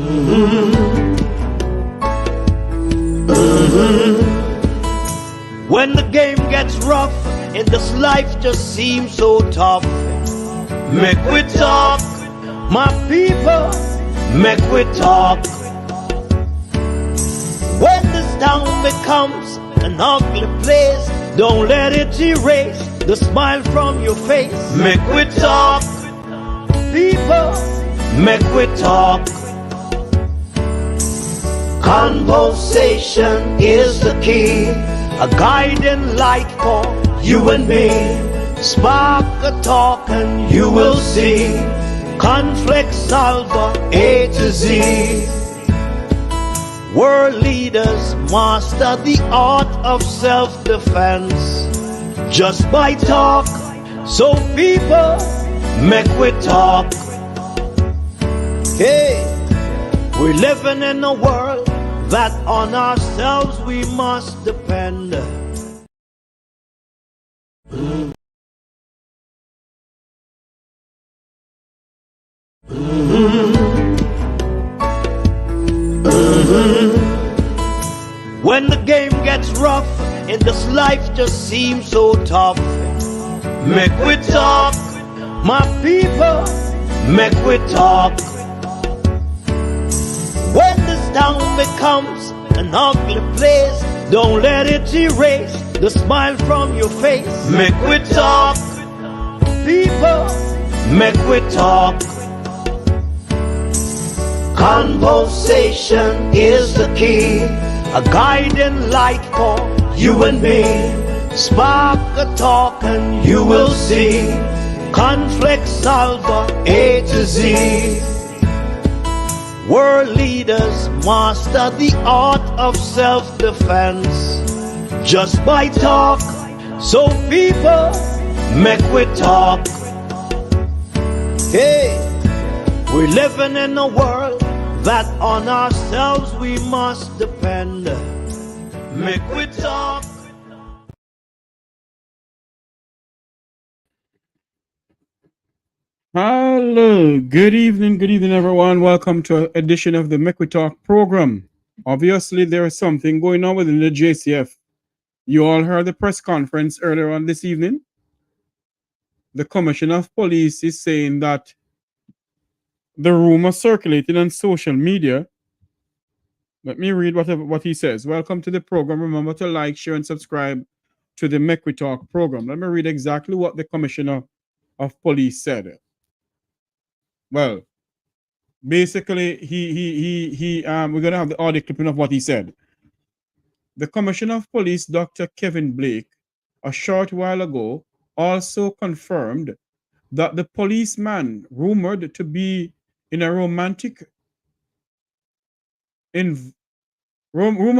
When the game gets rough and this life just seems so tough, make we talk, my people, make we talk. When this town becomes an ugly place, don't let it erase the smile from your face. Make we talk, people, make we talk. Conversation is the key, a guiding light for you and me. Spark a talk and you will see. Conflict solver A to Z. World leaders master the art of self-defense just by talk. So people, make we talk. Hey, we're living in a world that on ourselves we must depend. When the game gets rough and this life just seems so tough, make we talk, my people, make we talk. When this town becomes an ugly place, don't let it erase the smile from your face. Make we talk, people, make we talk. Conversation is the key, a guiding light for you and me. Spark a talk and you will see. Conflict solver A to Z. World leaders master the art of self-defense just by talk. So people, make we talk. Hey, we're living in a world that on ourselves we must depend. Make we talk. Hello, good evening, everyone. Welcome to an edition of the Make We Talk program. Obviously, there is something going on within the JCF. You all heard the press conference earlier on this evening. The Commissioner of Police is saying that the rumor circulating on social media. Let me read what he says. Welcome to the program. Remember to like, share, and subscribe to the Make We Talk program. Let me read exactly what the Commissioner of Police said. Well, basically, we're gonna have the audio clipping of what he said. The Commissioner of Police, Dr. Kevin Blake, a short while ago, also confirmed that the policeman rumored to be in a rumored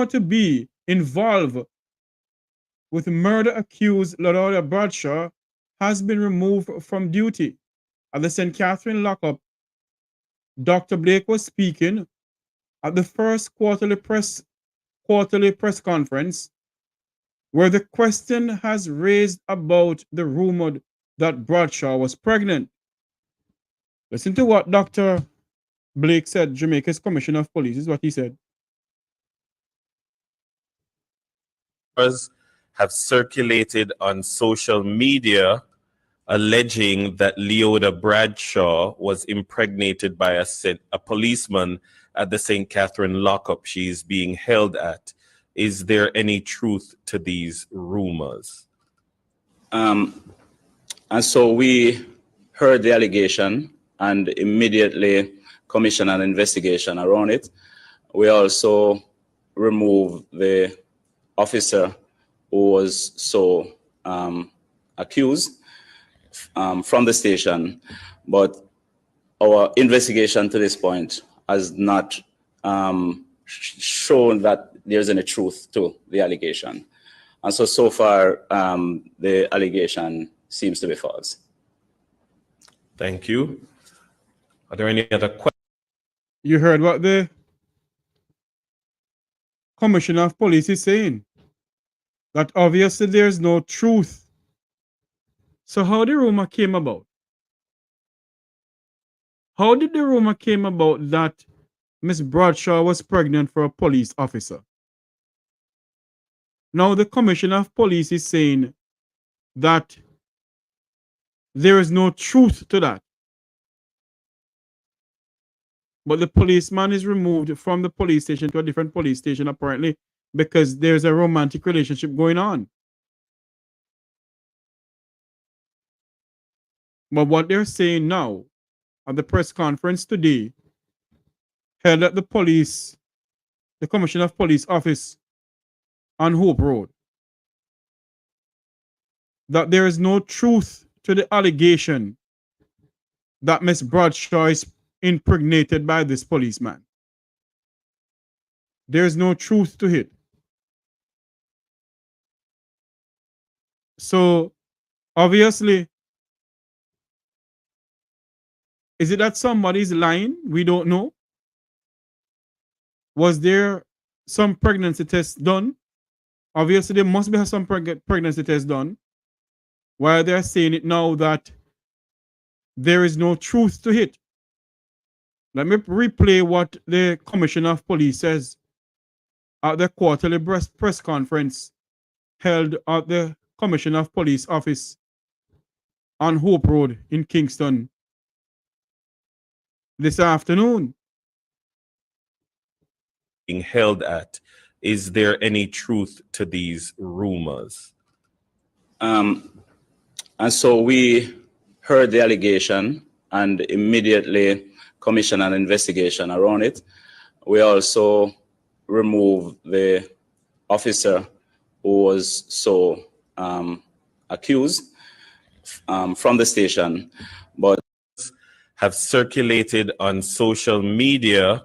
to be involved with murder accused Leoda Bradshaw has been removed from duty. At the St. Catherine lockup, Dr. Blake was speaking at the first quarterly press conference where the question has raised about the rumor that Bradshaw was pregnant. Listen to what Dr. Blake said, Jamaica's Commissioner of Police, is what he said. Have circulated on social media alleging that Leoda Bradshaw was impregnated by a policeman at the St. Catherine lockup she's being held at. Is there any truth to these rumors? And so we heard the allegation and immediately commissioned an investigation around it. We also removed the officer who was so accused from the station, but our investigation to this point has not shown that there's any truth to the allegation. And so far, the allegation seems to be false. Thank you. Are there any other questions? You heard what the Commissioner of Police is saying, that obviously there's no truth. So how the rumor came about? How did the rumor came about that Miss Bradshaw was pregnant for a police officer. Now the Commissioner of Police is saying that there is no truth to that. But the policeman is removed from the police station to a different police station, apparently, because there's a romantic relationship going on. But what they're saying now at the press conference today, held at the Commissioner of Police office on Hope Road, that there is no truth to the allegation that Miss Bradshaw is impregnated by this policeman. There is no truth to it. So, obviously, is it that somebody's lying? We don't know. Was there some pregnancy test done? Obviously, there must be some pregnancy test done. While they're saying it now that there is no truth to it. Let me replay what the Commissioner of Police says at the quarterly press conference held at the Commissioner of Police office on Hope Road in Kingston this afternoon. Being held at, is there any truth to these rumors? And so we heard the allegation and immediately commissioned an investigation around it. We also removed the officer who was so accused from the station, but have circulated on social media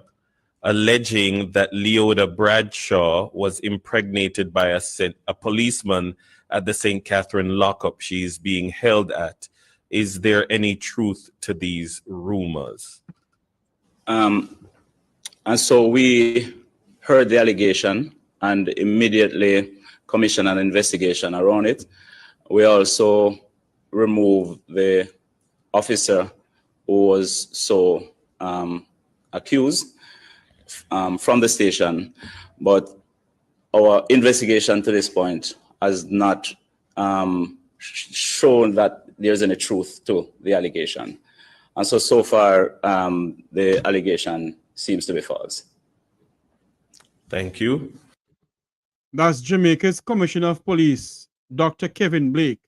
alleging that Leoda Bradshaw was impregnated by a policeman at the St. Catherine lockup she is being held at. Is there any truth to these rumors? And so we heard the allegation and immediately commissioned an investigation around it. We also removed the officer who was so accused from the station, but our investigation to this point has not shown that there's any truth to the allegation. And so far, the allegation seems to be false. Thank you. That's Jamaica's Commissioner of Police, Dr. Kevin Blake,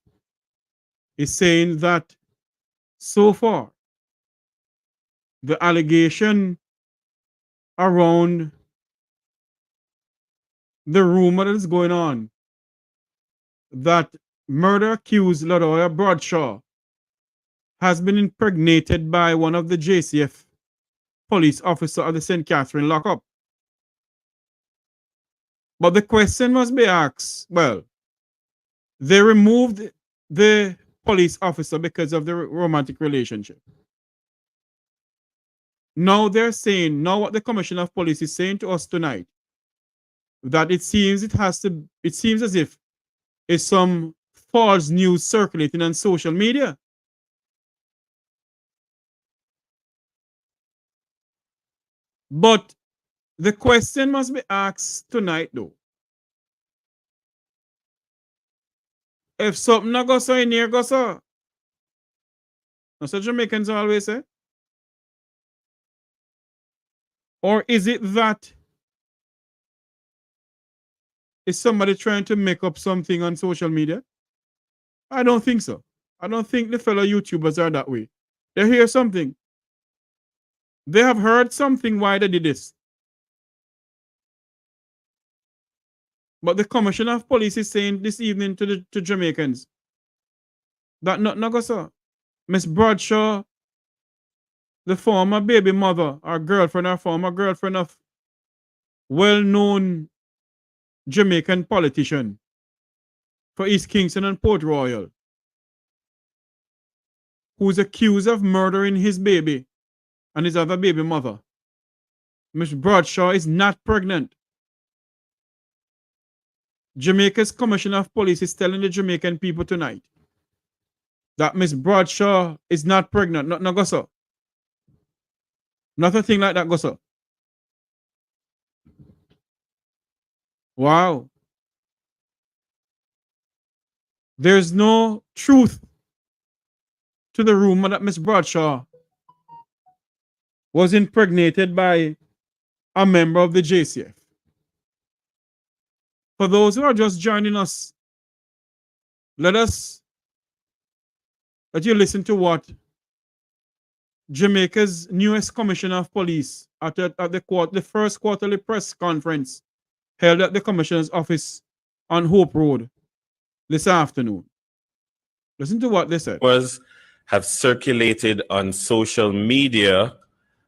is saying that so far, the allegation around the rumor that is going on that murder accused Leoda Bradshaw has been impregnated by one of the JCF police officers at the St. Catherine lockup. But the question must be asked, well, they removed the police officer because of the romantic relationship. Now they're saying, now what the Commissioner of Police is saying to us tonight, that it seems as if it's some false news circulating on social media. But the question must be asked tonight, though. If something not goes so in here, goes so. That's what Jamaicans always say. Or is it that is somebody trying to make up something on social media? I don't think so. I don't think the fellow YouTubers are that way. They hear something. They have heard something why they did this. But the Commissioner of Police is saying this evening to Jamaicans that not go so. Miss Bradshaw, the former baby mother, or girlfriend, or former girlfriend of well-known Jamaican politician for East Kingston and Port Royal, who's accused of murdering his baby and his other baby mother. Miss Bradshaw is not pregnant. Jamaica's Commissioner of Police is telling the Jamaican people tonight that Miss Bradshaw is not pregnant. Not go so. Not a thing like that go so. Wow. There's no truth to the rumor that Miss Bradshaw was impregnated by a member of the JCF. For those who are just joining us, let you listen to what Jamaica's newest commissioner of police at the first quarterly press conference held at the commissioner's office on Hope Road this afternoon. Listen to what they said. Have circulated on social media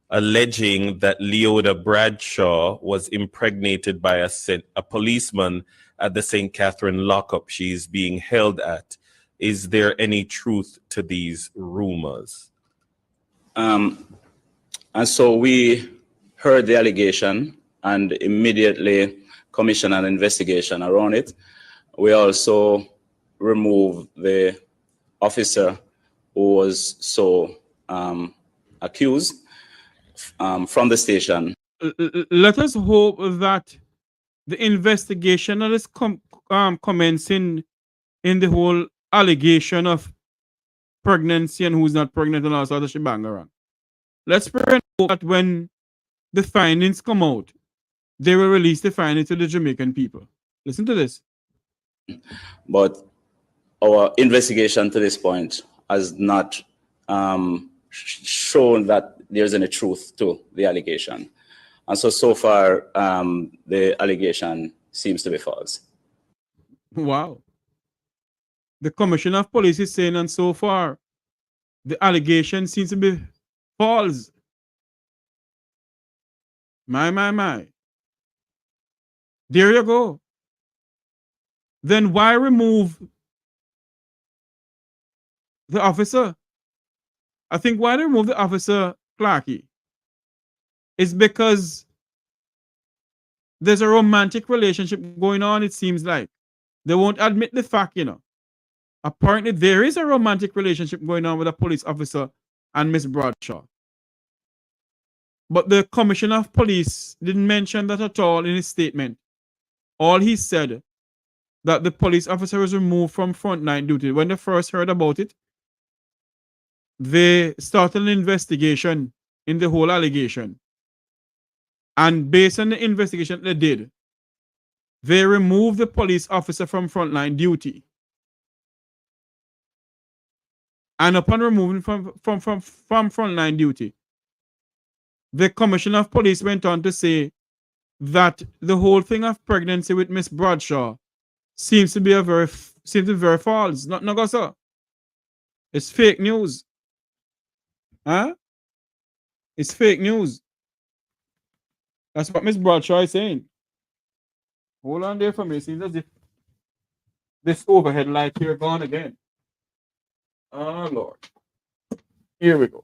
alleging that Leoda Bradshaw was impregnated by a policeman at the St. Catherine lockup she's being held at. Is there any truth to these rumors? And so we heard the allegation and immediately commissioned an investigation around it. We also removed the officer who was so accused from the station. Let us hope that the investigation that is commencing in the whole allegation of pregnancy and who's not pregnant and all sorts of shebang around. Let's pray and hope that when the findings come out, they will release the findings to the Jamaican people. Listen to this. But our investigation to this point has not shown that there's any truth to the allegation. And so far, the allegation seems to be false. Wow. The commissioner of police is saying, and so far, the allegation seems to be false. My. There you go. Then why remove the officer? I think why they remove the officer Clarkey is because there's a romantic relationship going on, it seems like. They won't admit the fact, Apparently, there is a romantic relationship going on with a police officer and Miss Bradshaw. But the commissioner of police didn't mention that at all in his statement. All he said that the police officer was removed from frontline duty. When they first heard about it, they started an investigation in the whole allegation. And based on the investigation they did, they removed the police officer from frontline duty. And upon removing from frontline duty, the commissioner of police went on to say that the whole thing of pregnancy with Miss Bradshaw seems to be very false. Not no, sir. It's fake news. Huh? It's fake news. That's what Miss Bradshaw is saying. Hold on there for me. It seems as if this overhead light here gone again. Oh Lord. Here we go.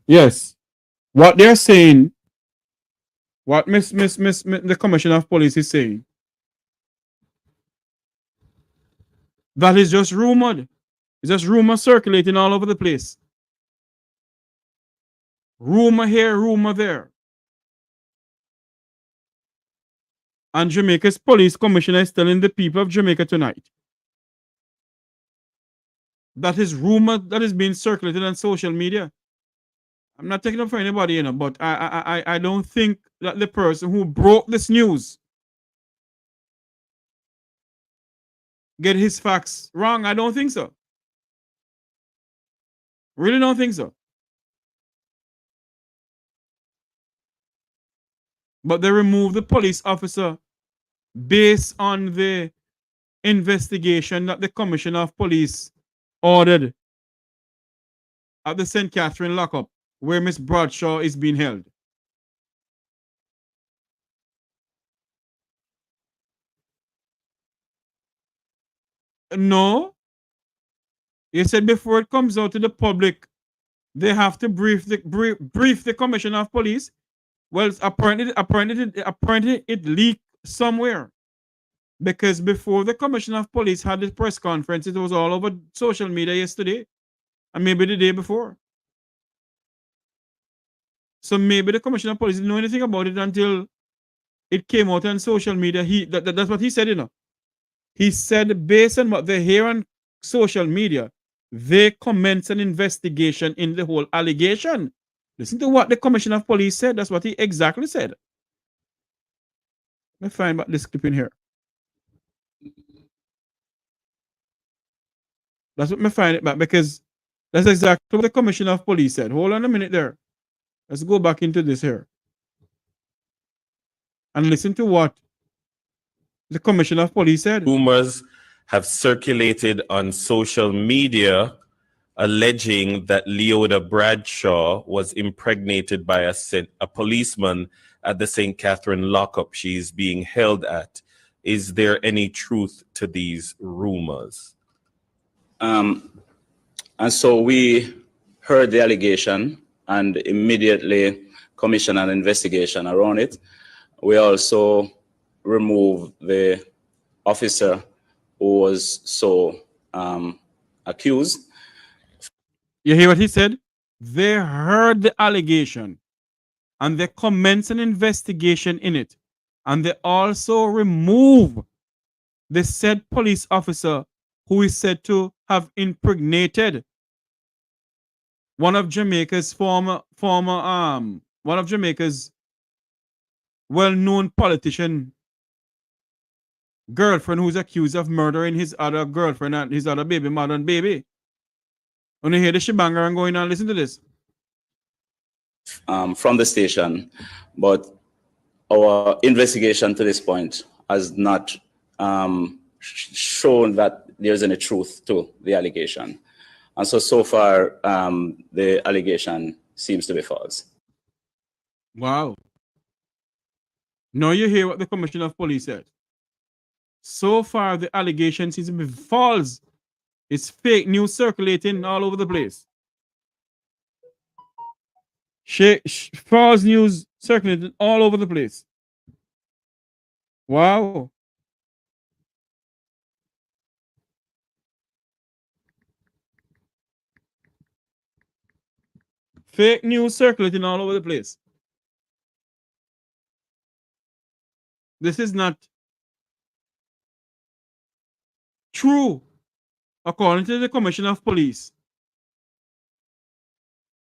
Yes. What they're saying, what the commissioner of police is saying, that is just rumored. It's just rumor circulating all over the place. Rumor here, rumor there. And Jamaica's police commissioner is telling the people of Jamaica tonight that is rumor that is being circulated on social media. I'm not taking up for anybody, but I don't think that the person who broke this news get his facts wrong. I don't think so. Really don't think so. But they removed the police officer based on the investigation that the commissioner of police ordered at the St. Catherine lockup where Miss Bradshaw is being held. No. You said before it comes out to the public, they have to brief the commissioner of police. Well, apparently it leaked somewhere. Because before the commissioner of police had the press conference, it was all over social media yesterday. And maybe the day before. So maybe the commissioner of police didn't know anything about it until it came out on social media. That's what he said, you know. He said, based on what they hear on social media, they commence an investigation in the whole allegation. Listen to what the commissioner of police said. That's what he exactly said. Let me find this clip in here. That's what me find it back, because that's exactly what the commissioner of police said. Hold on a minute there. Let's go back into this here and listen to what the commissioner of police said. Rumors have circulated on social media alleging that Leoda Bradshaw was impregnated by a policeman at the St. Catherine lockup she's being held at. Is there any truth to these rumors? And so we heard the allegation and immediately commissioned an investigation around it. We also removed the officer who was so accused. You hear what he said? They heard the allegation and they commenced an investigation in it. And they also remove the said police officer who is said to have impregnated one of Jamaica's one of Jamaica's well-known politician girlfriend, who's accused of murdering his other girlfriend and his other baby mother and baby. When you hear the shebanga going on, listen to this. From the station, but our investigation to this point has not shown that there's any truth to the allegation. And so far, the allegation seems to be false. Wow. Now you hear what the commissioner of police said. So far, the allegation seems to be false. It's fake news circulating all over the place. False news circulating all over the place. Wow. Fake news circulating all over the place. This is not true, according to the commissioner of police.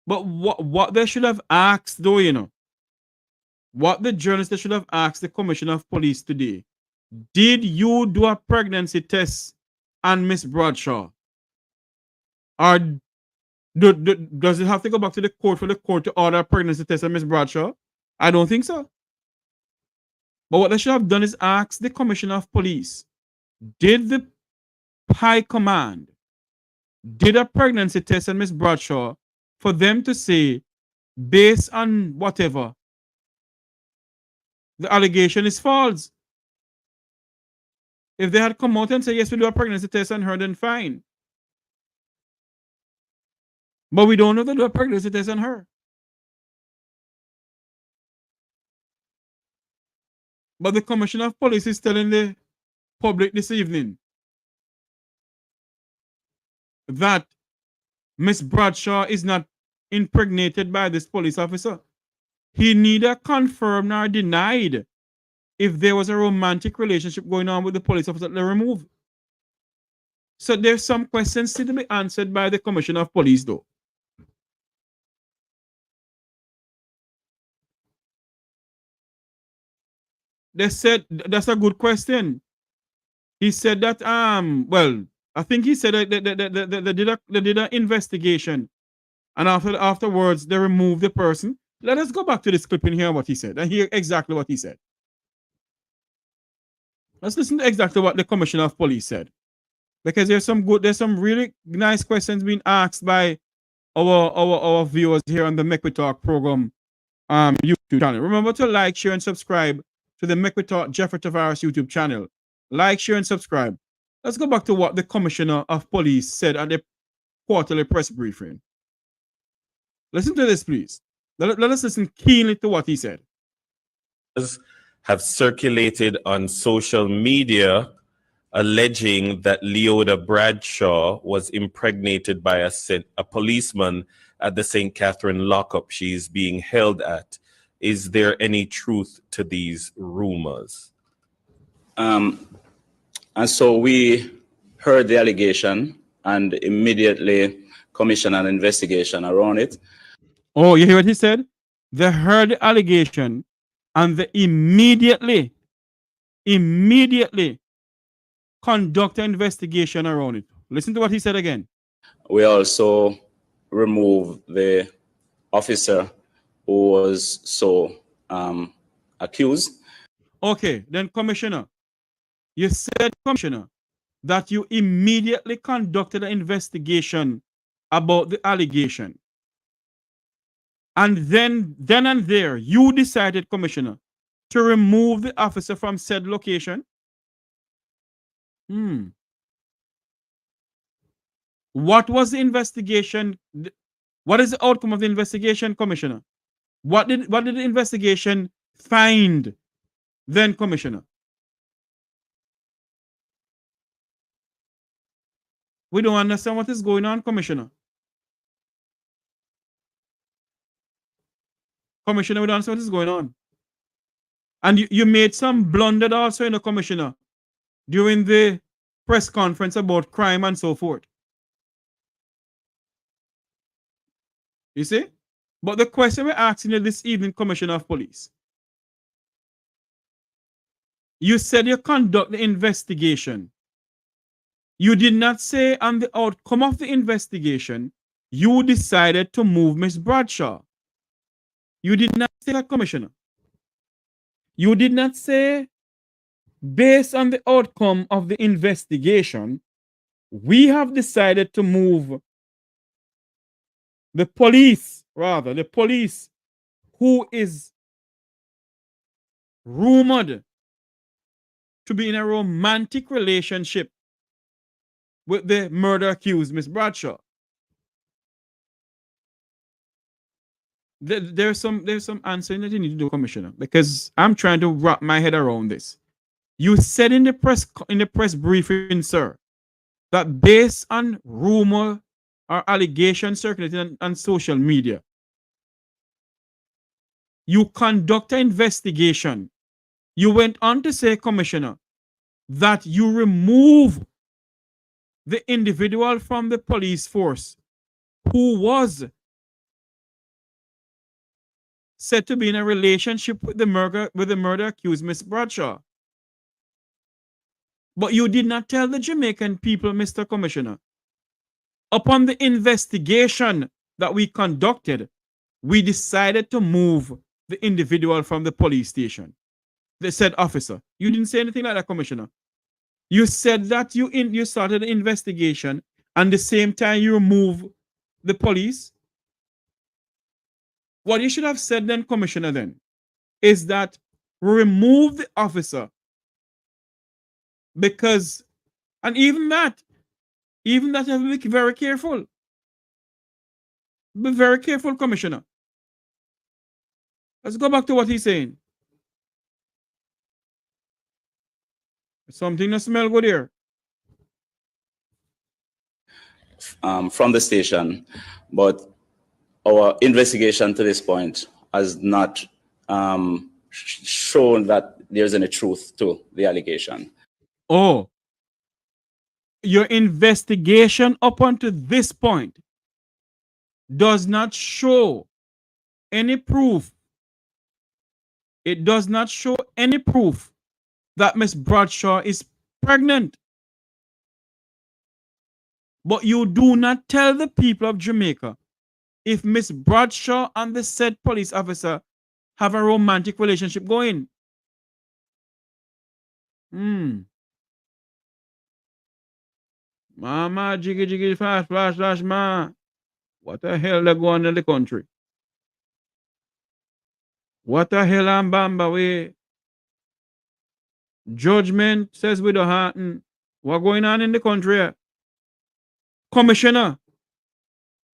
But what they should have asked, though, you know, what the journalists should have asked the commissioner of police today: did you do a pregnancy test on Miss Bradshaw? Or does it have to go back to the court for the court to order a pregnancy test on Miss Bradshaw? I don't think so. But what they should have done is ask the commissioner of police: did the high command did a pregnancy test on Miss Bradshaw, for them to say, based on whatever, the allegation is false. If they had come out and said, yes, we do a pregnancy test on her, then fine. But we don't know that they do a pregnancy test on her. But the commissioner of police is telling the public this evening that Miss Bradshaw is not impregnated by this police officer. He neither confirmed nor denied if there was a romantic relationship going on with the police officer that they removed. So there's some questions still to be answered by the commissioner of police, though. They said that's a good question. He said that well, I think he said that they did an investigation, and afterwards they removed the person. Let us go back to this clip and hear what he said and hear exactly what he said. Let's listen to exactly what the commissioner of police said, because there's some really nice questions being asked by our viewers here on the Make We Talk program YouTube channel. Remember to like, share, and subscribe to the Make We Talk Jeffrey Tavares YouTube channel. Like, share, and subscribe. Let's go back to what the commissioner of police said at the quarterly press briefing. Listen to this, please. Let us listen keenly to what he said. Have circulated on social media alleging that Leoda Bradshaw was impregnated by a policeman at the St. Catherine lockup she's being held at. Is there any truth to these rumors? And so we heard the allegation and immediately commissioned an investigation around it. Oh, you hear what he said? They heard the allegation and they immediately conduct an investigation around it. Listen to what he said again. We also removed the officer who was so accused. Okay, then Commissioner, you said, Commissioner, that you immediately conducted an investigation about the allegation. And then and there, you decided, Commissioner, to remove the officer from said location. What was the investigation? What is the outcome of the investigation, Commissioner? What did the investigation find then, Commissioner? We don't understand what is going on, Commissioner. Commissioner, we don't understand what is going on. And you made some blunder also in the Commissioner during the press conference about crime and so forth. You see? But the question we're asking you this evening, Commissioner of Police, you said you conduct the investigation. You did not say on the outcome of the investigation, you decided to move Miss Bradshaw. You did not say that, Commissioner. You did not say, based on the outcome of the investigation, we have decided to move the police who is rumored to be in a romantic relationship with the murder accused, Miss Bradshaw. There's some answering that you need to do, Commissioner, because I'm trying to wrap my head around this. You said in the press briefing, sir, that based on rumor or allegation circulating on social media, you conduct an investigation. You went on to say, Commissioner, that you remove the individual from the police force who was said to be in a relationship with the murder accused Miss Bradshaw. But you did not tell the Jamaican people, Mr. Commissioner. Upon the investigation that we conducted, we decided to move the individual from the police station. They said, officer. You didn't say anything like that, Commissioner. You said that you started an investigation and the same time you remove the police. What you should have said then, Commissioner, then, is that remove the officer because, and even that you have to be very careful. Be very careful, Commissioner. Let's go back to what he's saying. Something that smell good here. From the station, but our investigation to this point has not shown that there's any truth to the allegation. Oh, your investigation up until this point does not show any proof. It does not show any proof that Miss Bradshaw is pregnant. But you do not tell the people of Jamaica if Miss Bradshaw and the said police officer have a romantic relationship going. Mama, jiggy, jiggy, flash, flash, flash, ma. What the hell they go on in the country? What the hell am Bamba way? Judgment says with the heart. What going on in the country? Commissioner,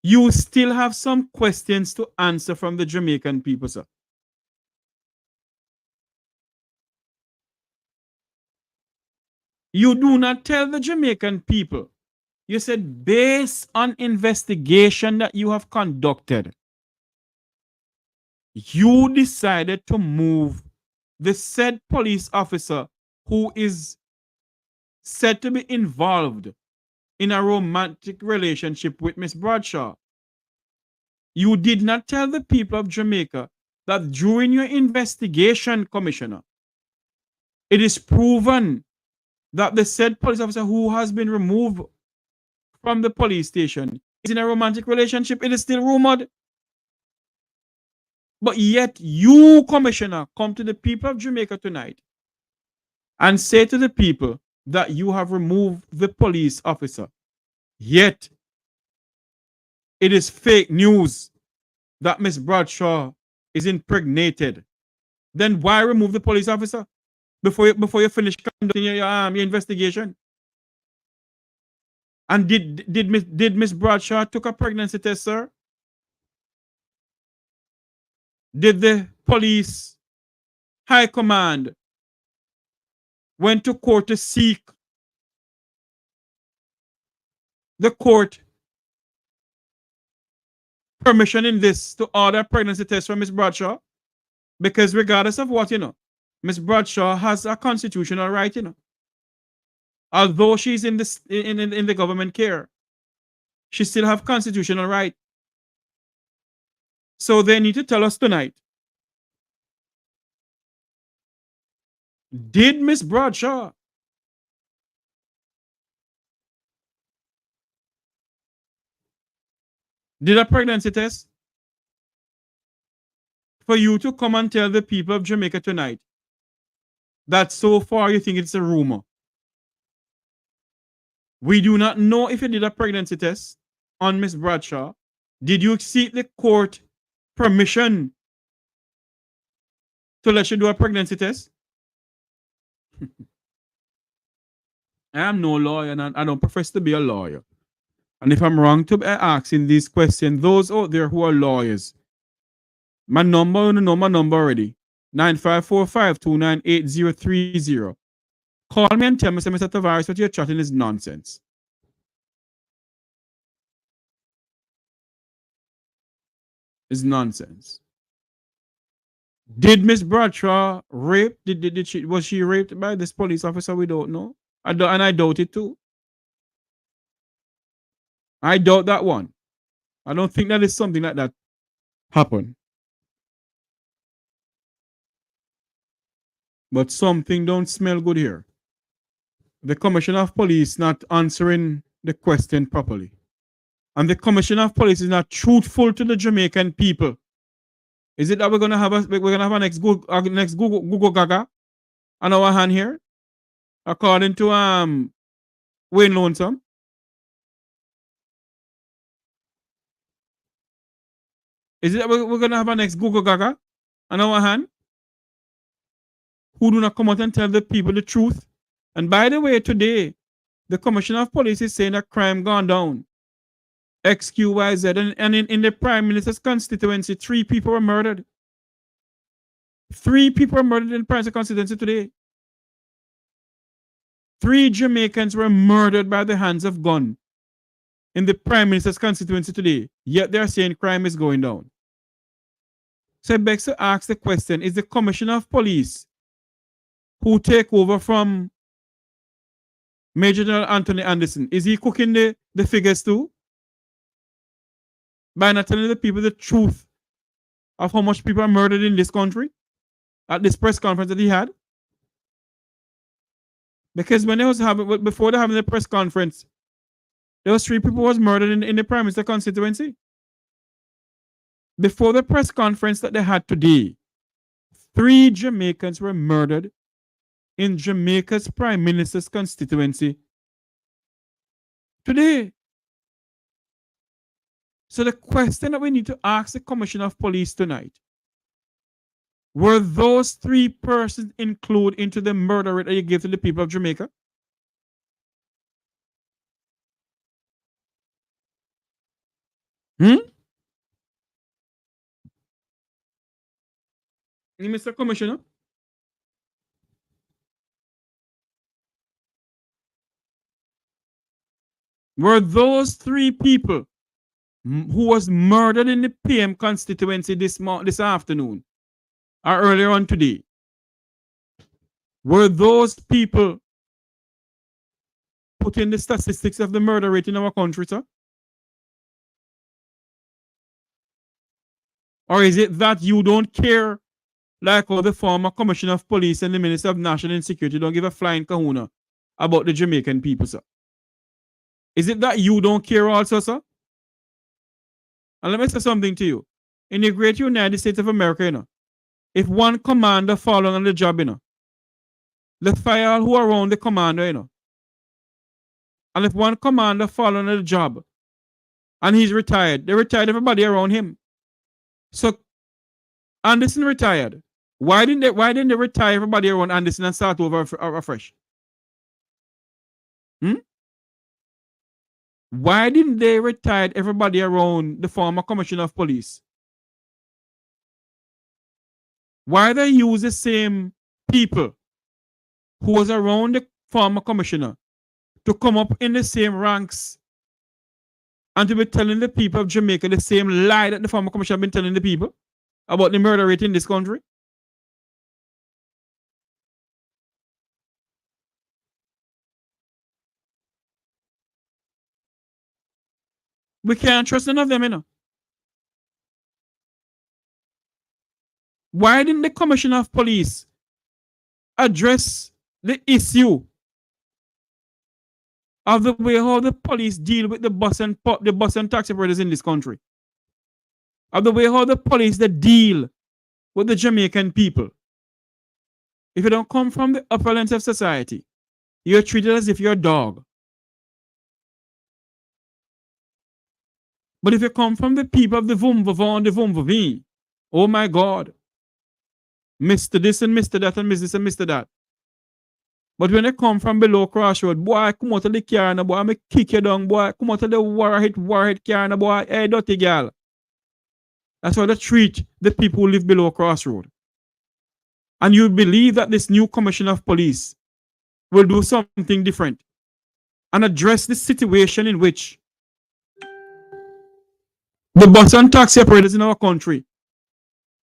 you still have some questions to answer from the Jamaican people, sir. You do not tell the Jamaican people. You said based on investigation that you have conducted, you decided to move the said police officer who is said to be involved in a romantic relationship with Miss Bradshaw. You did not tell the people of Jamaica that during your investigation, Commissioner, it is proven that the said police officer who has been removed from the police station is in a romantic relationship. It is still rumored. But yet you, Commissioner, come to the people of Jamaica tonight and say to the people that you have removed the police officer. Yet it is fake news that Miss Bradshaw is impregnated. Then why remove the police officer before you finish conducting your investigation? And did Miss Bradshaw took a pregnancy test, sir? Did the police high command went to court to seek the court permission in this to order a pregnancy test from Miss Bradshaw? Because regardless of what, Miss Bradshaw has a constitutional right, Although she's in the government care, she still have constitutional right. So they need to tell us tonight. Did Miss Bradshaw did a pregnancy test for you to come and tell the people of Jamaica tonight that so far you think it's a rumor? We do not know if you did a pregnancy test on Miss Bradshaw. Did you seek the court permission to let you do a pregnancy test? I am no lawyer and I don't profess to be a lawyer. And if I'm wrong to be asking these questions, those out there who are lawyers, my number, you know my number already. 9545298030. Call me and tell me, Mr. Tavares, what you're chatting is nonsense. It's nonsense. Did Miss Bradshaw rape? Was she raped by this police officer? We don't know. And I doubt it too. I doubt that one. I don't think that is something like that happened. But something don't smell good here. The Commissioner of Police not answering the question properly. And the Commissioner of Police is not truthful to the Jamaican people. Is it that we're gonna have a next Google Gaga on our hand here? According to Wayne Lonesome. Is it that we're gonna have a next Google Gaga on our hand? Who do not come out and tell the people the truth? And by the way, today, the Commissioner of Police is saying that crime gone down. XQYZ. And in the Prime Minister's constituency, 3 people were murdered. 3 people were murdered in the Prime Minister's constituency today. 3 Jamaicans were murdered by the hands of gun in the Prime Minister's constituency today. Yet they're saying crime is going down. So it begs to ask the question, is the Commissioner of Police who take over from Major General Anthony Anderson, is he cooking the figures too? By not telling the people the truth of how much people are murdered in this country at this press conference that he had? Because when before they having the press conference, there was 3 people who was murdered in the Prime Minister constituency. Before the press conference that they had today, 3 Jamaicans were murdered in Jamaica's Prime Minister's constituency today. So the question that we need to ask the Commissioner of Police tonight, were those 3 persons included into the murder rate that you gave to the people of Jamaica? Mr. Commissioner? Were those 3 people who was murdered in the PM constituency this afternoon or earlier on today, were those people put in the statistics of the murder rate in our country, sir? Or is it that you don't care, like how the former Commissioner of Police and the Minister of National Security don't give a flying kahuna about the Jamaican people, sir? Is it that you don't care also, sir? And let me say something to you. In the great United States of America, you know, if one commander fall on the job, you know, let's fire all who are around the commander, you know. And if one commander fall on the job and he's retired, they retired everybody around him. So Anderson retired. Why didn't they retire everybody around Anderson and start over afresh? Why didn't they retire everybody around the former Commissioner of Police? Why they use the same people who was around the former commissioner to come up in the same ranks and to be telling the people of Jamaica the same lie that the former commissioner have been telling the people about the murder rate in this country? We can't trust none of them, you know. Why didn't the Commissioner of Police address the issue of the way how the police deal with the bus and taxi operators in this country? Of the way how the police they deal with the Jamaican people? If you don't come from the upper lens of society, you're treated as if you're a dog. But if you come from the people of the Vum the Vum, oh my God, Mr. this and Mr. that and Mr. this and Mr. that. But when they come from below crossroad, boy, come out of the car and boy, I may kick you down, boy, come out of the warhead car and boy, hey, dirty girl. That's how they treat the people who live below crossroad. And you believe that this new commissioner of police will do something different and address the situation in which the bus and taxi operators in our country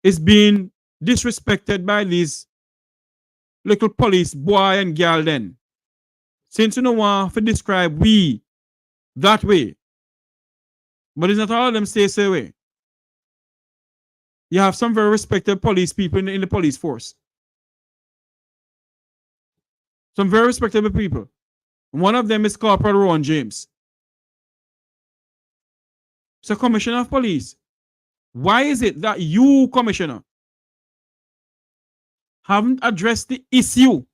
is being disrespected by these little police boy and girl then. Since you don't want to describe we that way, but it's not all of them stay the way. You have some very respected police people in the police force. Some very respectable people. One of them is Corporal Rowan James. So, Commissioner of Police, why is it that you, Commissioner, haven't addressed the issue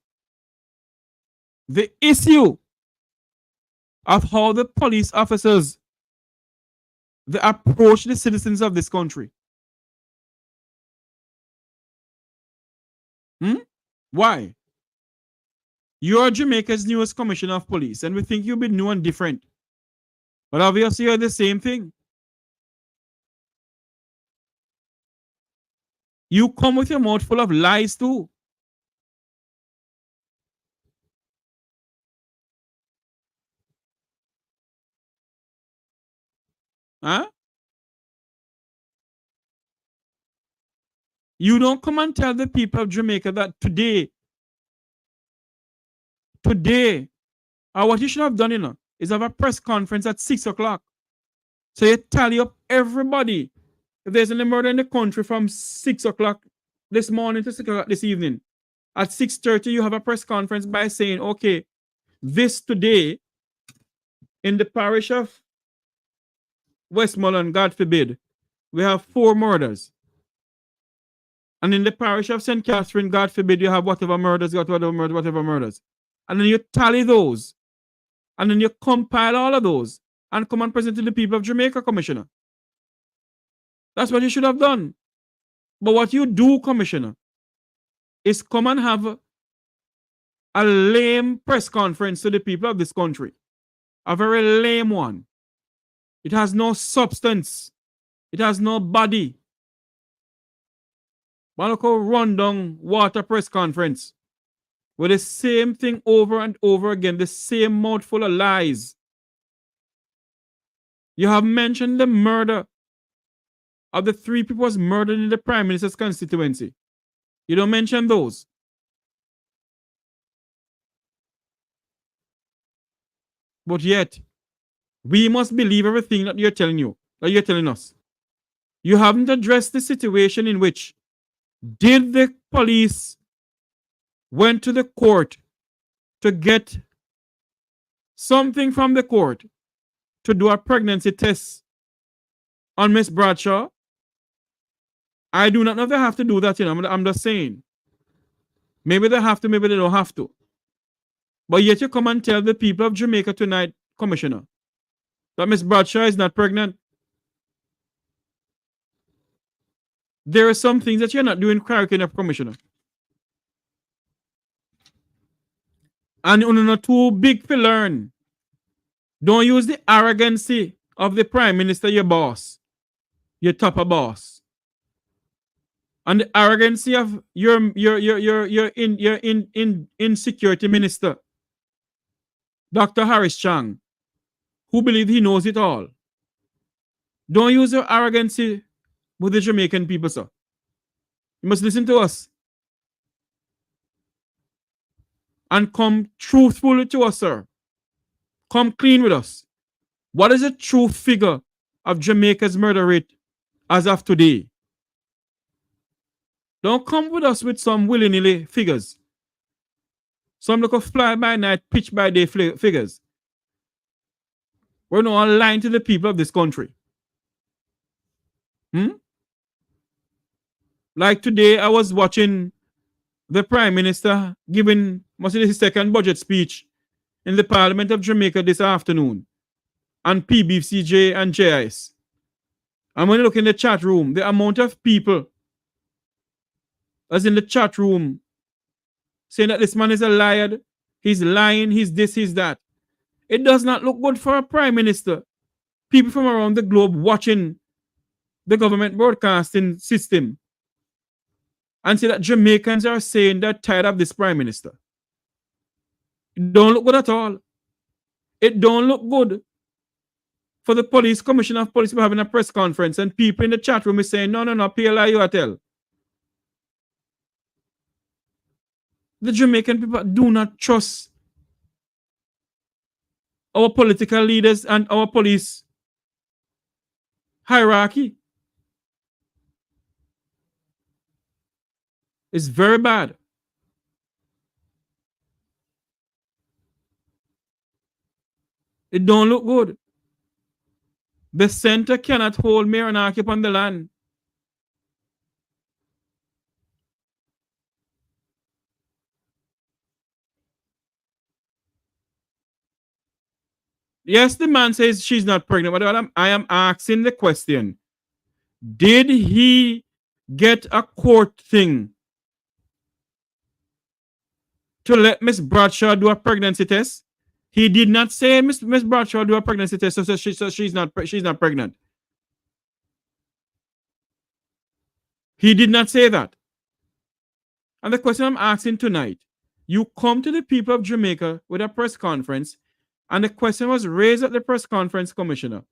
of how the police officers they approach the citizens of this country? Why? You're Jamaica's newest Commissioner of Police, and we think you'll be new and different. But obviously, you're the same thing. You come with your mouth full of lies too. Huh? You don't come and tell the people of Jamaica that today, what you should have done, you know, is have a press conference at 6 o'clock. So you tally up everybody. If there's any murder in the country from 6 o'clock this morning to 6 o'clock this evening, at 6:30 you have a press conference by saying, okay, this today in the parish of Westmoreland, God forbid, we have 4 murders. And in the parish of St. Catherine, God forbid, you have whatever murders. And then you tally those. And then you compile all of those and come and present to the people of Jamaica, Commissioner. That's what you should have done. But what you do, Commissioner, is come and have a lame press conference to the people of this country. A very lame one. It has no substance. It has no body. Malako run down water press conference with the same thing over and over again, the same mouthful of lies. You have mentioned the murder of the 3 people was murdered in the Prime Minister's constituency. You don't mention those. But yet, we must believe everything that you're telling us. You haven't addressed the situation in which did the police went to the court to get something from the court to do a pregnancy test on Miss Bradshaw? I do not know if they have to do that, I'm just saying. Maybe they have to, maybe they don't have to. But yet you come and tell the people of Jamaica tonight, Commissioner, that Miss Bradshaw is not pregnant. There are some things that you're not doing correctly enough, Commissioner. And you're not too big to learn. Don't use the arrogancy of the Prime Minister, your boss, your topper boss. And the arrogancy of your insecurity minister, Dr. Harris Chang, who believes he knows it all. Don't use your arrogancy with the Jamaican people, sir. You must listen to us. And come truthfully to us, sir. Come clean with us. What is the true figure of Jamaica's murder rate as of today? Don't come with us with some willy-nilly figures. Some look of fly-by-night, pitch-by-day figures. We're not lying to the people of this country. Like today, I was watching the Prime Minister giving his second budget speech in the Parliament of Jamaica this afternoon on PBCJ and JIS. And when you look in the chat room, the amount of people as in the chat room saying that this man is a liar, he's lying, he's this, he's that. It does not look good for a Prime Minister. People from around the globe watching the government broadcasting system and say that Jamaicans are saying they're tired of this Prime Minister. It don't look good at all. It don't look good for the police commissioner of police having a press conference and people in the chat room is saying, no, PLI you tell. The Jamaican people do not trust our political leaders and our police hierarchy. It's very bad. It don't look good. The center cannot hold mere anarchy upon the land. Yes, the man says she's not pregnant, but I am asking the question. Did he get a court thing to let Miss Bradshaw do a pregnancy test? He did not say Miss Bradshaw do a pregnancy test, so she's not pregnant. He did not say that. And the question I'm asking tonight, you come to the people of Jamaica with a press conference, and the question was raised at the press conference, Commissioner.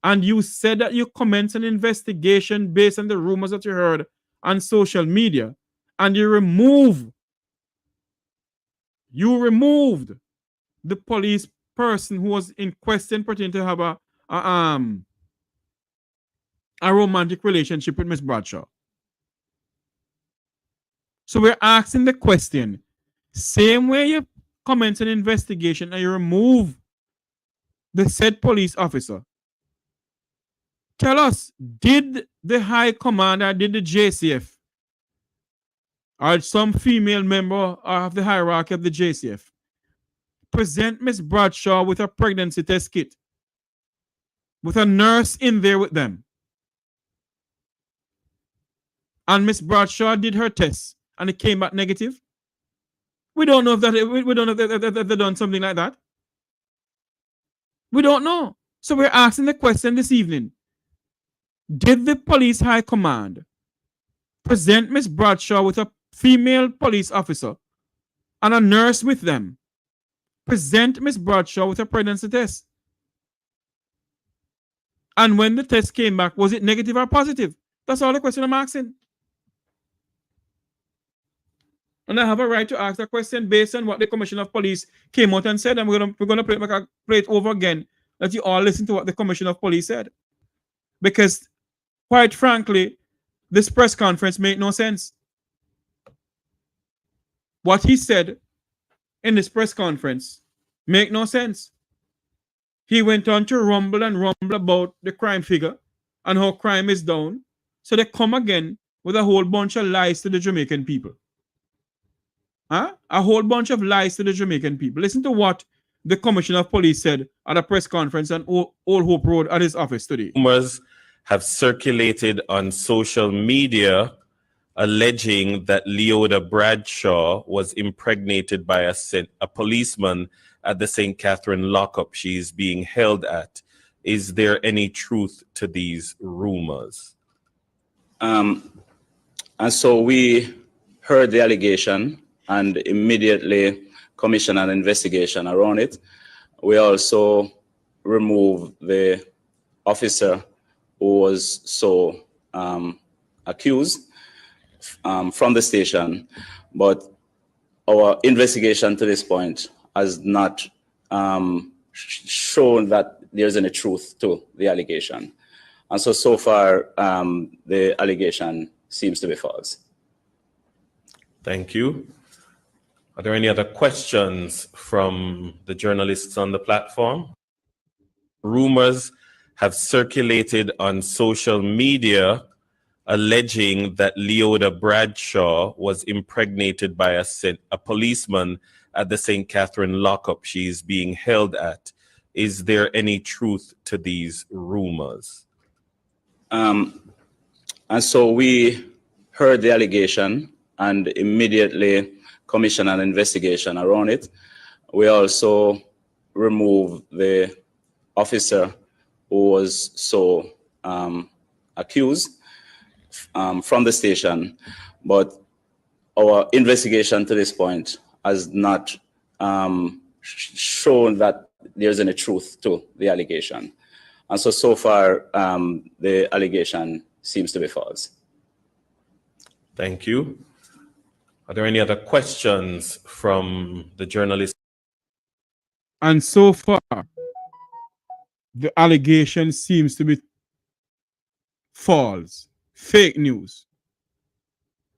And you said that you commenced an investigation based on the rumors that you heard on social media, and you removed the police person who was in question pretending to have a romantic relationship with Miss Bradshaw. So we're asking the question, same way you commence an investigation and you remove the said police officer, tell us, did the high commander, did the JCF, or some female member of the hierarchy of the JCF present Miss Bradshaw with a pregnancy test kit, with a nurse in there with them? And Miss Bradshaw did her test and it came back negative. We don't know if they've done something like that. We don't know. So we're asking the question this evening. Did the police high command present Miss Bradshaw with a female police officer and a nurse with them? Present Miss Bradshaw with a pregnancy test? And when the test came back, was it negative or positive? That's all the question I'm asking. And I have a right to ask that question based on what the Commissioner of Police came out and said. And we're gonna play it over again. That you all listen to what the Commissioner of Police said. Because, quite frankly, this press conference made no sense. What he said in this press conference made no sense. He went on to rumble about the crime figure and how crime is down. So they come again with a whole bunch of lies to the Jamaican people. Huh? A whole bunch of lies to the Jamaican people. Listen to what the Commissioner of Police said at a press conference on Old Hope Road at his office today. Rumors have circulated on social media alleging that Leoda Bradshaw was impregnated by a policeman at the St. Catherine lockup she is being held at. Is there any truth to these rumors? And so we heard the allegation and immediately commissioned an investigation around it. We also removed the officer who was so accused from the station, but our investigation to this point has not shown that there's any truth to the allegation. And so far, the allegation seems to be false. Thank you. Are there any other questions from the journalists on the platform? Rumors have circulated on social media alleging that Leoda Bradshaw was impregnated by a policeman at the St. Catherine lockup she is being held at. Is there any truth to these rumors? And so we heard the allegation and immediately commissioned an investigation around it. We also removed the officer who was so accused from the station, but our investigation to this point has not shown that there's any truth to the allegation. And so far, the allegation seems to be false. Thank you. Are there any other questions from the journalists? And so far, the allegation seems to be false. Fake news.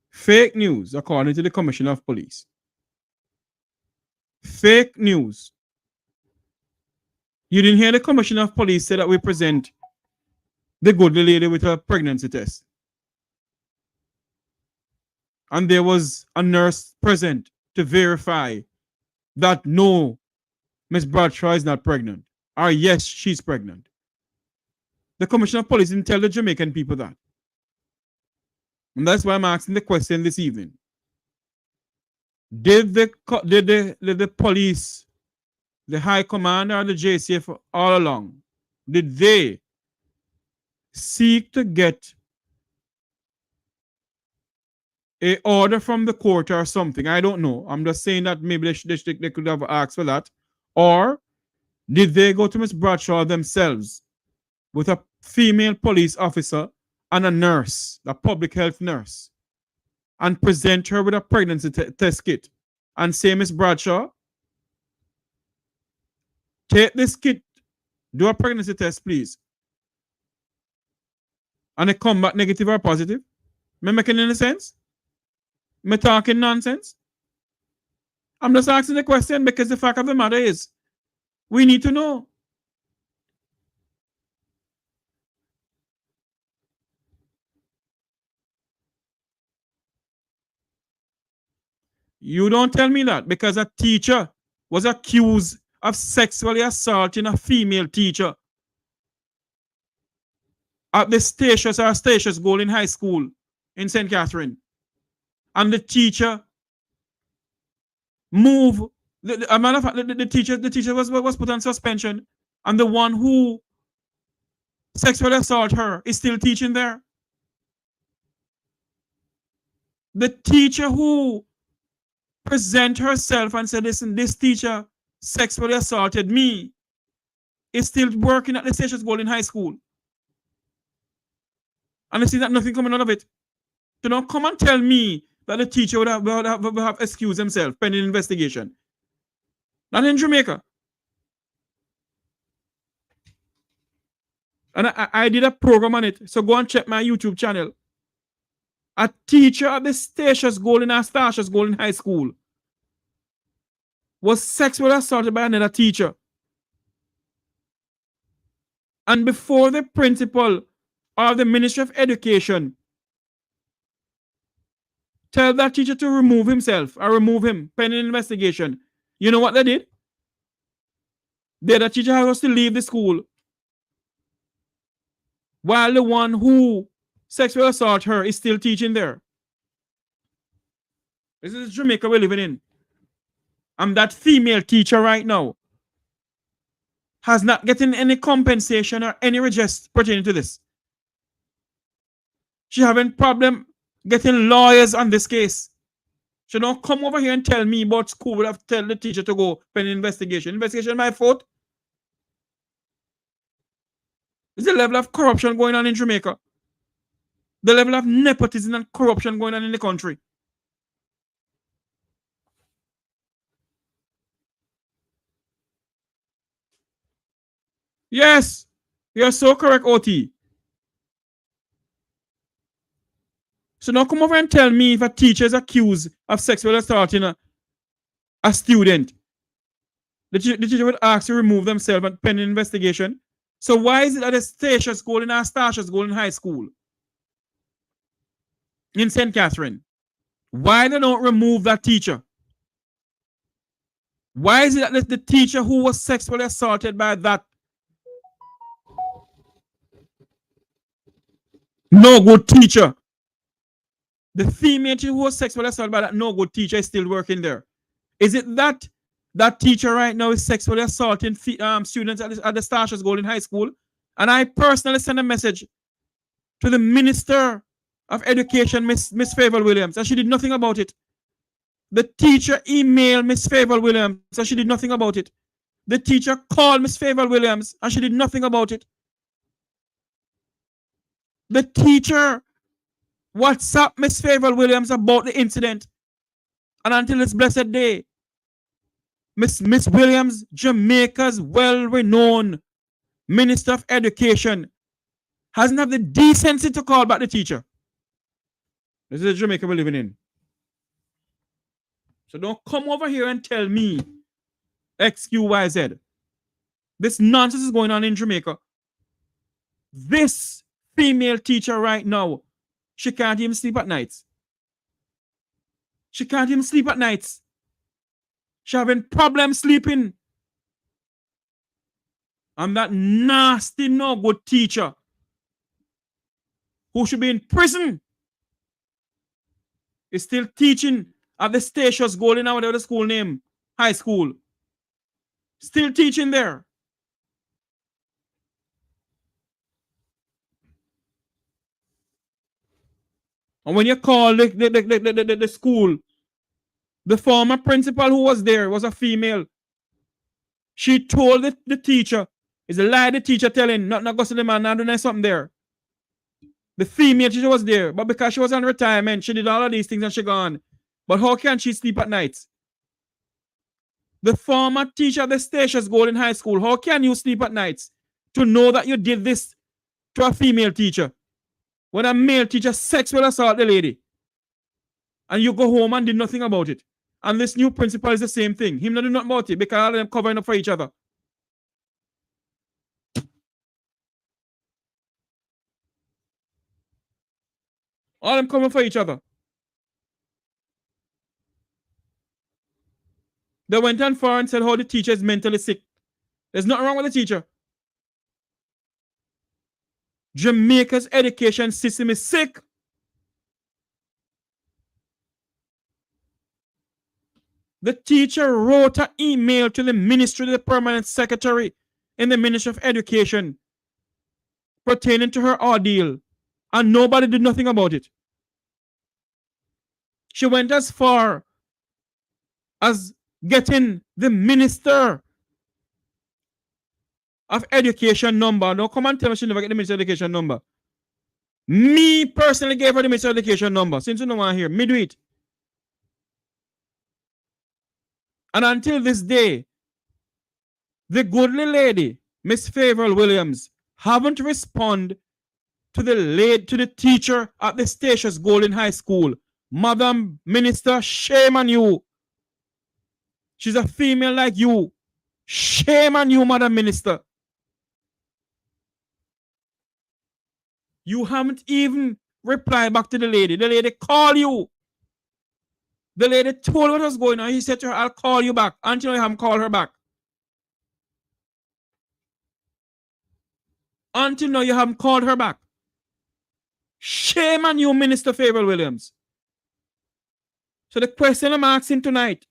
Fake news, according to the Commissioner of Police. Fake news. You didn't hear the Commissioner of Police say that we present the good lady with a pregnancy test. And there was a nurse present to verify that no, Miss Bradshaw is not pregnant. Or yes, she's pregnant. The Commissioner of Police didn't tell the Jamaican people that. And that's why I'm asking the question this evening. Did the police, the High Command or the JCF all along, did they seek to get an order from the court or something? I don't know. I'm just saying that maybe they could have asked for that. Or did they go to Miss Bradshaw themselves with a female police officer and a nurse, a public health nurse, and present her with a pregnancy test kit and say, Miss Bradshaw, take this kit, do a pregnancy test, please. And it come back negative or positive? Am I making any sense? Am I talking nonsense? I'm just asking the question because the fact of the matter is, we need to know. You don't tell me that because a teacher was accused of sexually assaulting a female teacher at the Statius Golden High School in St. Catherine. And the teacher moved. A matter of fact, the teacher was put on suspension, and the one who sexually assaulted her is still teaching there. The teacher who present herself and said, listen, this teacher sexually assaulted me is still working at the Statius Golden High School. And I see that nothing coming out of it. So don't come and tell me that the teacher would have excused himself pending investigation. Not in Jamaica. And I did a program on it. So go and check my YouTube channel. A teacher at the Statius Golden and Statius Golden High School was sexually assaulted by another teacher. And before the principal of the Ministry of Education tell that teacher to remove himself or remove him pending investigation, you know what they did? The teacher has to leave the school while the one who sexually assaulted her is still teaching there. This is Jamaica we're living in. And that female teacher right now has not getting any compensation or any redress pertaining to this. She having problem getting lawyers on this case. She don't come over here and tell me about school would have tell the teacher to go pending investigation. Investigation my fault. Is the level of corruption going on in Jamaica? The level of nepotism and corruption going on in the country. Yes, you're so correct, OT. So now come over and tell me if a teacher is accused of sexually assaulting a student. The teacher would ask to remove themselves and pending investigation. So why is it that the Statius Golden and Statius Golden High School in St. Catherine, why they don't remove that teacher? Why is it that the teacher who was sexually assaulted by that no good teacher, the female teacher who was sexually assaulted by that no good teacher is still working there? Is it that that teacher right now is sexually assaulting students at the Statius Golden High School? And I personally sent a message to the Minister of Education, Miss Favour Williams, and she did nothing about it. The teacher emailed Miss Favour Williams, and she did nothing about it. The teacher called Miss Favour Williams, and she did nothing about it. The teacher WhatsApp Miss Favour Williams about the incident. And until this blessed day, Miss Williams, Jamaica's well-renowned Minister of Education, hasn't had the decency to call back the teacher. This is Jamaica we're living in. So don't come over here and tell me XQYZ. This nonsense is going on in Jamaica. This female teacher right now, she can't even sleep at nights. She can't even sleep at nights. She's having problems sleeping. And that nasty, no good teacher who should be in prison is still teaching at the Statius Golden, whatever the school name, high school. Still teaching there. And when you call the school, the former principal who was there was a female. She told the teacher, it's a lie the teacher telling, not go to the man, not doing something there. The female teacher was there, but because she was on retirement, she did all of these things and she gone. But how can she sleep at night? The former teacher at the Statius Golden High School, how can you sleep at night to know that you did this to a female teacher? When a male teacher sexually assault the lady, and you go home and did nothing about it. And this new principal is the same thing. Him not do nothing about it because all of them covering up for each other. All of them covering for each other. They went on far and said how the teacher is mentally sick. There's nothing wrong with the teacher. Jamaica's education system is sick. The teacher wrote an email to the ministry, the permanent secretary in the Ministry of Education pertaining to her ordeal, and nobody did nothing about it. She went as far as getting the Minister of Education number. Don't come and tell me she never get the Minister of Education number. Me personally gave her the Minister of Education number. Since you don't want to hear, me do it. And until this day, the goodly lady, Miss Favour Williams, haven't responded to the teacher at the Statius Golden High School. Madam Minister, shame on you. She's a female like you. Shame on you, Madam Minister. You haven't even replied back to the lady. The lady called you. The lady told what was going on. He said to her, I'll call you back. Until you haven't called her back. Until now, you haven't called her back. Shame on you, Minister Favour Williams. So the question I'm asking tonight,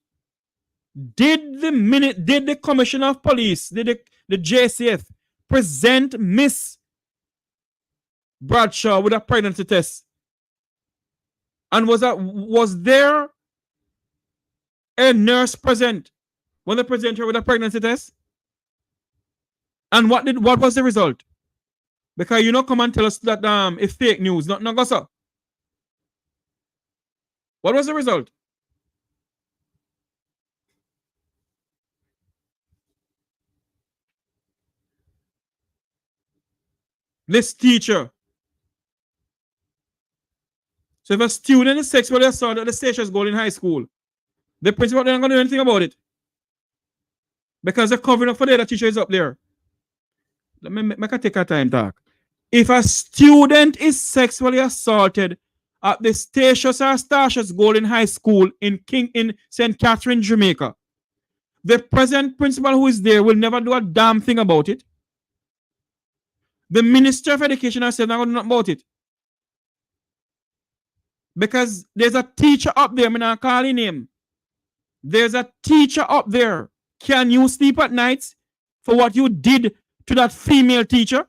did the Commissioner of Police, did the JCF present Miss Bradshaw with a pregnancy test? And was there a nurse present when they presented her with a pregnancy test? And what was the result? Because you know, come and tell us that it's fake news, not gossip. What was the result? This teacher. So if a student is sexually assaulted at the Statius Golden High School, the principal isn't going to do anything about it. Because they're covering up for the other teacher is up there. Let me take a time talk. If a student is sexually assaulted at the Statius Golden High School in St. Catherine, Jamaica, the present principal who is there will never do a damn thing about it. The Minister of Education has said not going to do nothing about it. Because there's a teacher up there, I'm not calling him. There's a teacher up there. Can you sleep at night for what you did to that female teacher?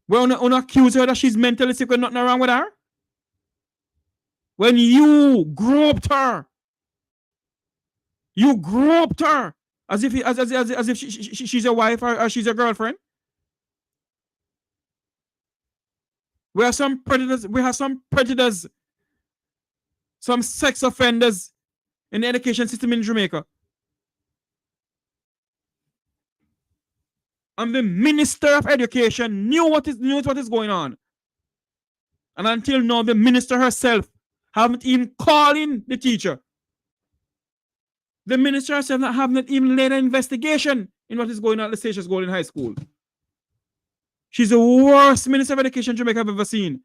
We're going to accuse her that she's mentally sick and nothing wrong with her? When you groped her, as if she's a wife or she's a girlfriend. We have some predators, some sex offenders in the education system in Jamaica. And the Minister of Education knew what is going on. And until now, the minister herself haven't even called in the teacher. The minister herself haven't even led an investigation in what is going on at the Statius Golden High School. She's the worst Minister of Education Jamaica I've ever seen.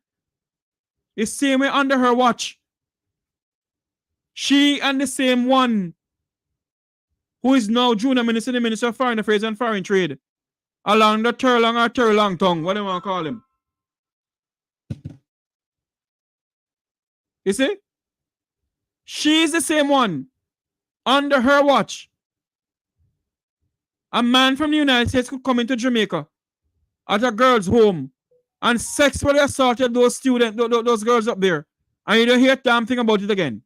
The same way under her watch. She and the same one who is now Junior Minister, the Minister of Foreign Affairs and Foreign Trade, along the Turlong or Turlong tongue, what do you want to call him? You see? She's the same one. Under her watch. A man from the United States could come into Jamaica at a girl's home and sexually assaulted those students, those girls up there. And you don't hear a damn thing about it again.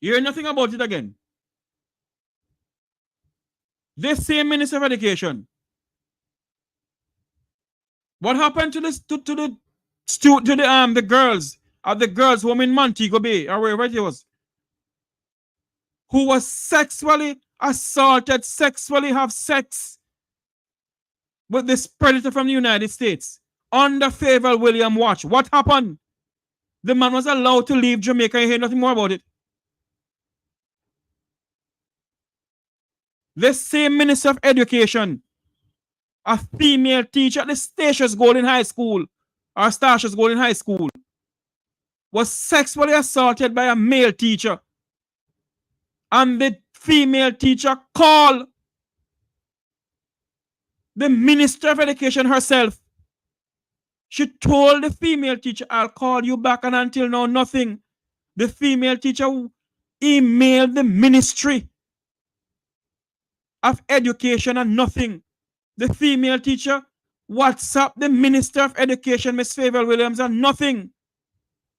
You hear nothing about it again. This same Minister of Education. What happened to the girls at the girls' home in Montego Bay or wherever it was, who was sexually assaulted, sexually have sex with this predator from the United States under Favour William watch? What happened? The man was allowed to leave Jamaica. You hear nothing more about it. The same Minister of Education, a female teacher at the Statius Golden High School, or Statius Golden High School, was sexually assaulted by a male teacher. And the female teacher called the Minister of Education herself. She told the female teacher, I'll call you back, and until now, nothing. The female teacher emailed the Ministry of Education and nothing. The female teacher WhatsApp the Minister of Education, Miss Favour Williams, and nothing.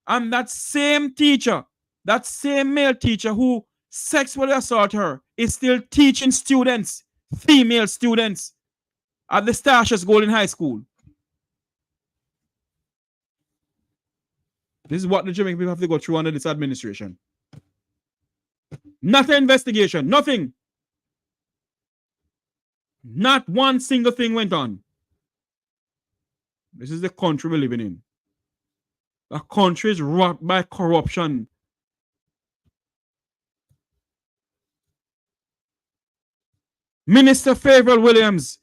And that same teacher, that same male teacher who sexually assaulted her, is still teaching students, female students, at the Starship Golden High School. This is what the Jamaican people have to go through under this administration. Not an investigation, nothing. Not one single thing went on. This is the country we're living in. A country is rocked by corruption. Minister Favourable Williams,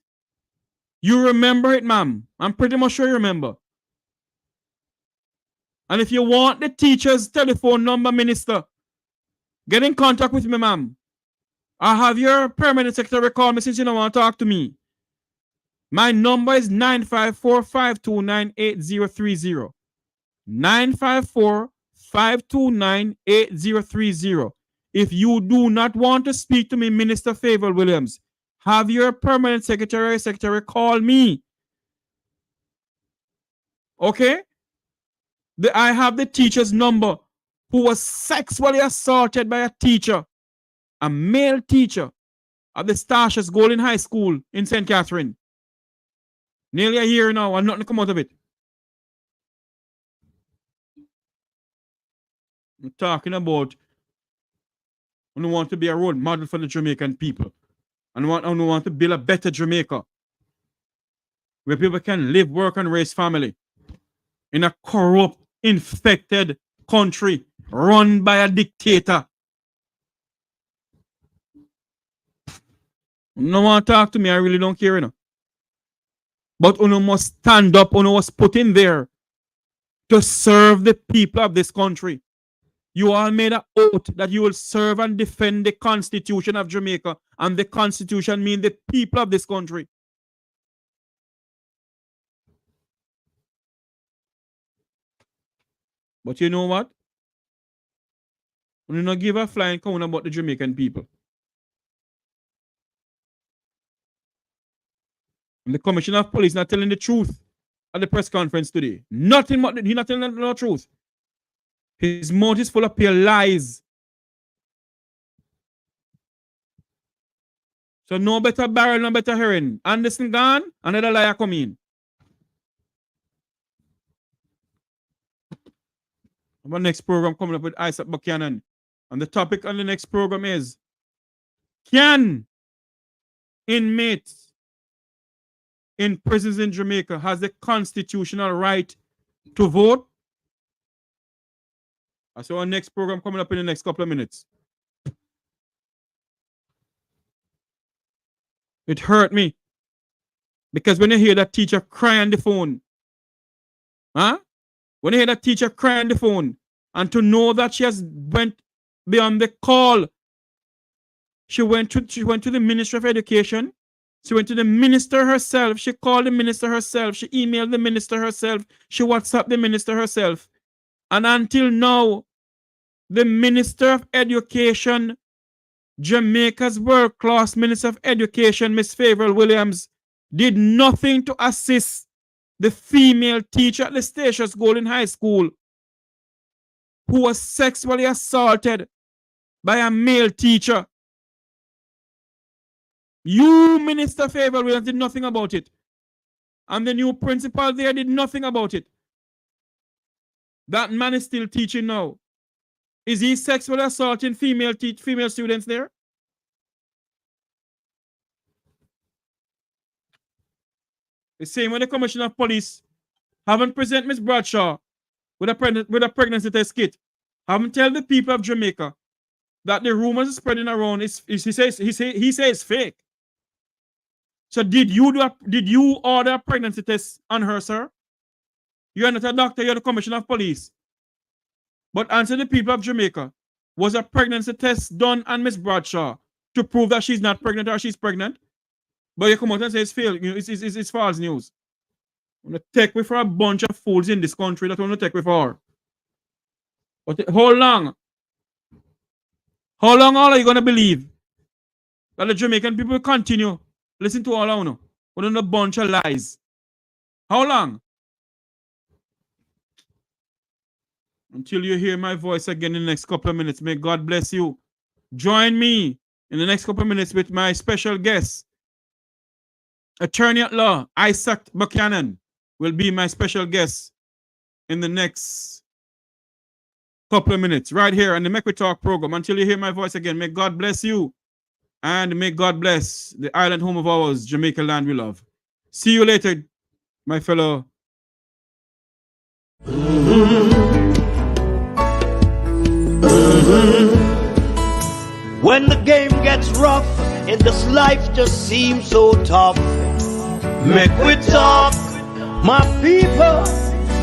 you remember it, ma'am. I'm pretty much sure you remember. And if you want the teacher's telephone number, Minister, get in contact with me, ma'am. I have your permanent secretary call me since you don't want to talk to me. My number is 954-529-8030. 954-529-8030. If you do not want to speak to me, Minister Favourable Williams, have your permanent secretary call me. Okay? I have the teacher's number who was sexually assaulted by a teacher, a male teacher at the Starship Golden High School in St. Catherine. Nearly a year now and nothing come out of it. I'm talking about when we want to be a role model for the Jamaican people. And we want to build a better Jamaica where people can live, work, and raise family in a corrupt, infected country run by a dictator. No one talk to me, I really don't care enough. But Uno must stand up, Uno was put in there to serve the people of this country. You all made an oath that you will serve and defend the Constitution of Jamaica. And the Constitution means the people of this country. But you know what? We do not give a flying count about the Jamaican people. And the Commissioner of Police not telling the truth at the press conference today. Nothing but he's not telling the truth. His mouth is full of pure lies. So no better barrel, no better hearing. Anderson gone, another liar come in. Our next program coming up with Isaac Buchanan. And the topic on the next program is, can inmates in prisons in Jamaica has the constitutional right to vote? I saw our next program coming up in the next couple of minutes. It hurt me. Because when you hear that teacher cry on the phone, when you hear that teacher cry on the phone, and to know that she has went beyond the call, she went to the Ministry of Education, she went to the minister herself, she called the minister herself, she emailed the minister herself, she WhatsApped the minister herself. And until now, the Minister of Education, Jamaica's world-class Minister of Education, Miss Favourable Williams, did nothing to assist the female teacher at the Starship Golden High School who was sexually assaulted by a male teacher. You, Minister Favourable Williams, did nothing about it. And the new principal there did nothing about it. That man is still teaching now. Is he sexually assaulting female students there? The same when the Commissioner of Police haven't present Miss Bradshaw with a pregnancy test kit. Haven't tell the people of Jamaica that the rumors are spreading around. He says fake. So did you order a pregnancy test on her, sir? You are not a doctor, you're the Commissioner of Police. But answer the people of Jamaica. Was a pregnancy test done on Miss Bradshaw to prove that she's not pregnant or she's pregnant? But you come out and say it's failed. It's false news. I'm going to take with for a bunch of fools in this country that want to take with her. But how long? How long all are you going to believe that the Jamaican people will continue listen to all of you with a bunch of lies? How long? Until you hear my voice again in the next couple of minutes. May God bless you. Join me in the next couple of minutes with my special guest, attorney at law, Isaac Buchanan, will be my special guest in the next couple of minutes, right here on the Make We Talk program. Until you hear my voice again, may God bless you, and may God bless the island home of ours, Jamaica land we love. See you later, my fellow. When the game gets rough and this life just seems so tough, make we talk, my people,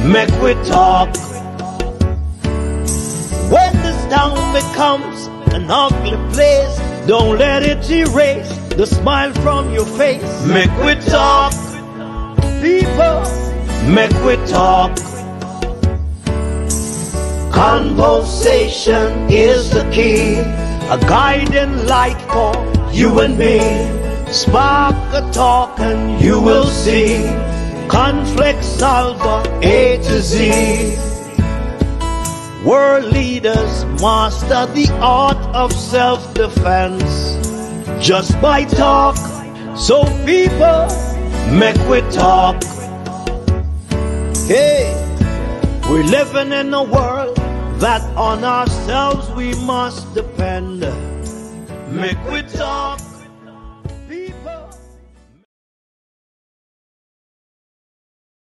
make we talk. When this town becomes an ugly place, don't let it erase the smile from your face. Make we talk, people, make we talk. Conversation is the key, a guiding light for you and me. Spark a talk and you will see. Conflict solver A to Z. World leaders master the art of self-defense just by talk. So people, make we talk. Hey, we're living in a world that on ourselves we must depend. Make we talk.